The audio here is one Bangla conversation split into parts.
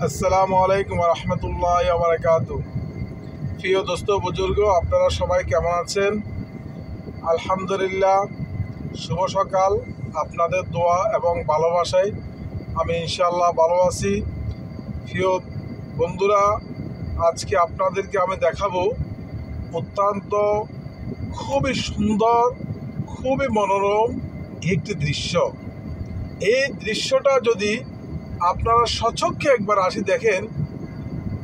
আসসালামু আলাইকুম রহমতুল্লাহ বারাকাতু। প্রিয় দোস্ত বুজুর্গ, আপনারা সবাই কেমন আছেন? আলহামদুলিল্লাহ, শুভ সকাল। আপনাদের দোয়া এবং ভালোবাসায় আমি ইনশাআল্লাহ ভালো আছি। প্রিয় বন্ধুরা, আজকে আপনাদেরকে আমি দেখাবো অত্যন্ত খুবই সুন্দর, খুবই মনোরম একটি দৃশ্য। এই দৃশ্যটা যদি আপনারা সচক্ষে একবার আসি দেখেন,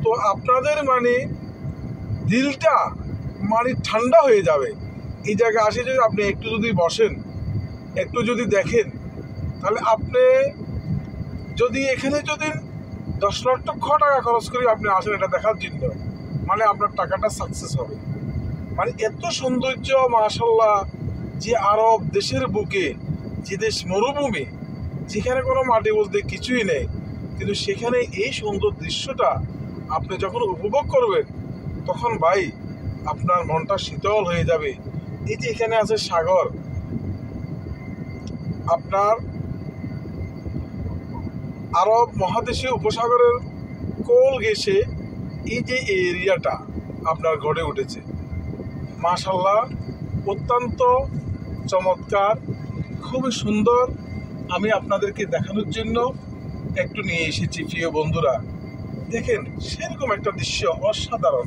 তো আপনাদের দিলটা ঠান্ডা হয়ে যাবে। এই জায়গায় আসে যদি আপনি একটু যদি বসেন, একটু যদি দেখেন, তাহলে আপনি যদি এখানে যদি 10 লক্ষ টাকা খরচ করে আপনি আসেন এটা দেখার জন্য, আপনার টাকাটা সাকসেস হবে। এত সৌন্দর্য, মাশাআল্লাহ। যে আরব দেশের বুকে, যে দেশ মরুভূমি, যেখানে কোনো মাটি বলতে কিছুই নেই, কিন্তু সেখানে এই সুন্দর দৃশ্যটা আপনি যখন উপভোগ করবেন, তখন ভাই আপনার মনটা শীতল হয়ে যাবে। এই যে এখানে আছে সাগর, আপনার আরব মহাদেশীয় উপসাগরের কোল ঘেঁষে এই যে এরিয়াটা আপনার গড়ে উঠেছে, মাশাআল্লাহ, অত্যন্ত চমৎকার, খুবই সুন্দর। আমি আপনাদেরকে দেখানোর জন্য একটু নিয়ে এসেছি। প্রিয় বন্ধুরা, দেখেন সেরকম একটা দৃশ্য অসাধারণ।